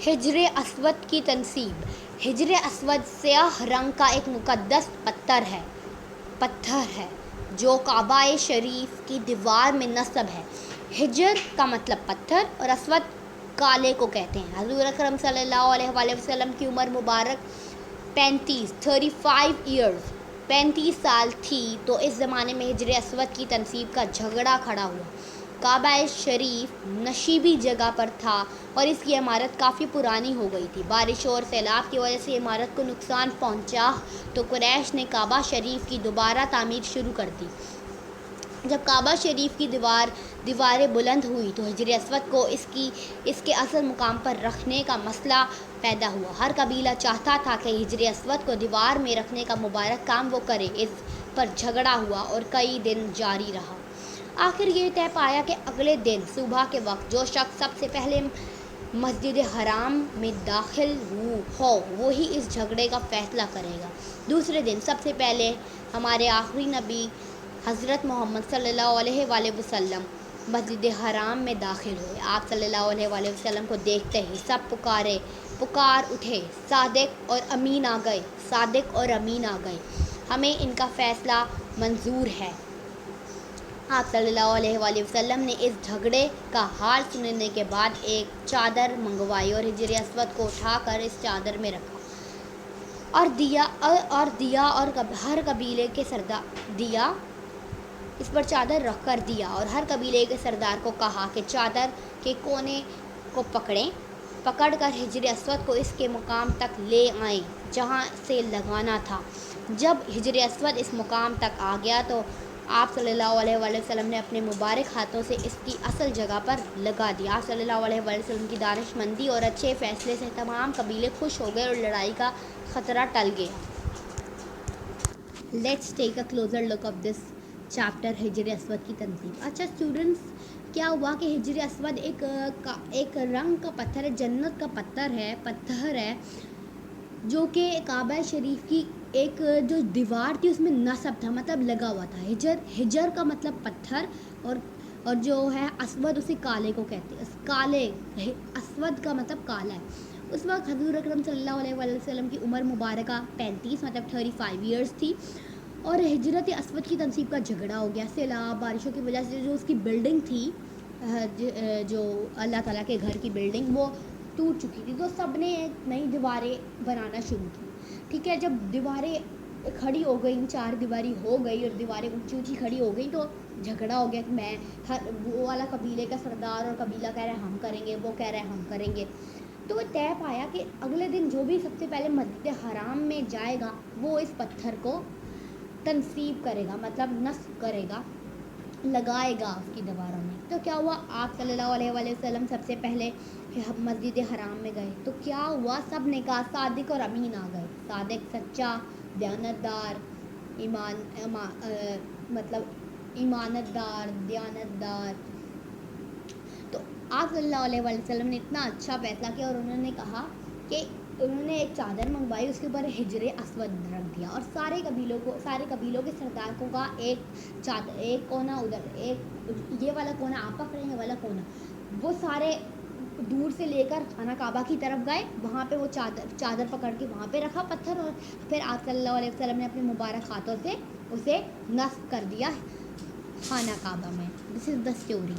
ہجر اسود کی تنصیب۔ ہجر اسود سیاہ رنگ کا ایک مقدس پتھر ہے جو کعبہ شریف کی دیوار میں نصب ہے۔ ہجر کا مطلب پتھر اور اسود کالے کو کہتے ہیں۔ حضور اکرم صلی اللہ علیہ وآلہ وسلم کی عمر مبارک 35 سال تھی تو اس زمانے میں ہجر اسود کی تنصیب کا جھگڑا کھڑا ہوا۔ کعبہ شریف نشیبی جگہ پر تھا اور اس کی عمارت کافی پرانی ہو گئی تھی۔ بارشوں اور سیلاب کی وجہ سے عمارت کو نقصان پہنچا تو قریش نے کعبہ شریف کی دوبارہ تعمیر شروع کر دی۔ جب کعبہ شریف کی دیواریں بلند ہوئی تو ہجر اسود کو اس کے اصل مقام پر رکھنے کا مسئلہ پیدا ہوا۔ ہر قبیلہ چاہتا تھا کہ ہجر اسود کو دیوار میں رکھنے کا مبارک کام وہ کرے۔ اس پر جھگڑا ہوا اور کئی دن جاری رہا۔ آخر یہ طے پایا کہ اگلے دن صبح کے وقت جو شخص سب سے پہلے مسجد حرام میں داخل ہو وہی اس جھگڑے کا فیصلہ کرے گا۔ دوسرے دن سب سے پہلے ہمارے آخری نبی حضرت محمد صلی اللہ علیہ وآلہ وسلم مسجد حرام میں داخل ہوئے۔ آپ صلی اللہ علیہ وآلہ وسلم کو دیکھتے ہی سب پکار اٹھے، صادق اور امین آ گئے، ہمیں ان کا فیصلہ منظور ہے۔ آپ صلی اللہ علیہ وآلہ وسلم نے اس جھگڑے کا حال سننے کے بعد ایک چادر منگوائی اور ہجر اسود کو اٹھا کر اس چادر میں رکھا اس پر چادر رکھ کر دیا اور ہر قبیلے کے سردار کو کہا کہ چادر کے کونے کو پکڑ کر ہجر اسود کو اس کے مقام تک لے آئیں جہاں سے لگانا تھا۔ جب ہجر اسود اس مقام تک آ گیا تو آپ صلی اللہ علیہ وآلہ وسلم نے اپنے مبارک ہاتھوں سے اس کی اصل جگہ پر لگا دیا۔ آپ صلی اللہ علیہ وآلہ وسلم کی دانش مندی اور اچھے فیصلے سے تمام قبیلے خوش ہو گئے اور لڑائی کا خطرہ ٹل گیا۔ Let's take a closer look of this chapter ہجر اسود کی تنصیب۔ اچھا اسٹوڈنٹس، کیا ہوا کہ ہجر اسود ایک رنگ کا پتھر ہے، جنت کا پتھر ہے جو کہ کعبہ شریف کی ایک جو دیوار تھی اس میں نصب تھا، مطلب لگا ہوا تھا۔ ہجر کا مطلب پتھر اور جو ہے اسود اسے کالے کو کہتے ہیں۔ اسود کا مطلب کالا ہے۔ اس وقت حضور اکرم صلی اللہ علیہ وآلہ وسلم کی عمر مبارکہ 35 ایئرس تھی اور ہجرت اسود کی تنصیب کا جھگڑا ہو گیا۔ سیلاب، بارشوں کی وجہ سے جو اس کی بلڈنگ تھی، جو اللہ تعالیٰ کے گھر کی بلڈنگ، وہ ٹوٹ چکی تھی، تو سب نے ایک نئی دیواریں بنانا شروع کی۔ ٹھیک ہے، جب دیواریں کھڑی ہو گئیں، 4 دیواری ہو گئی اور دیواریں اونچی کھڑی ہو گئیں تو جھگڑا ہو گیا کہ وہ والا قبیلے کا سردار اور قبیلہ کہہ رہا ہے ہم کریں گے، وہ کہہ رہا ہے ہم کریں گے۔ تو طے پایا کہ اگلے دن جو بھی سب سے پہلے مسجد حرام میں جائے گا وہ اس پتھر کو تنصیب کرے گا، مطلب نصب کرے گا، لگائے گا اس کی دیواروں میں۔ تو کیا ہوا، آپ صلی اللہ علیہ وآلہ وسلم سب سے پہلے مسجد حرام میں گئے تو کیا ہوا، سب نے کہا صادق اور امین آ گئے۔ صادق سچا، دیانتدار، دیانتدار۔ تو آپ صلی اللہ علیہ وآلہ وسلم نے اتنا اچھا فیصلہ کیا اور انہوں نے کہا کہ انہوں نے ایک چادر منگوائی، اس کے اوپر ہجر اسود رکھ دیا اور سارے قبیلوں کے سردار کو کہا ایک کونا ادھر، یہ والا کونا آپ پکڑیں، یہ والا کونا۔ وہ سارے دور سے لے کر خانہ کعبہ کی طرف گئے، وہاں پہ وہ چادر پکڑ کے وہاں پہ رکھا پتھر، اور پھر آپ صلی اللہ علیہ وسلم نے اپنے مبارک ہاتھوں سے اسے نصب کر دیا خانہ کعبہ میں۔ دس از دا اسٹوری۔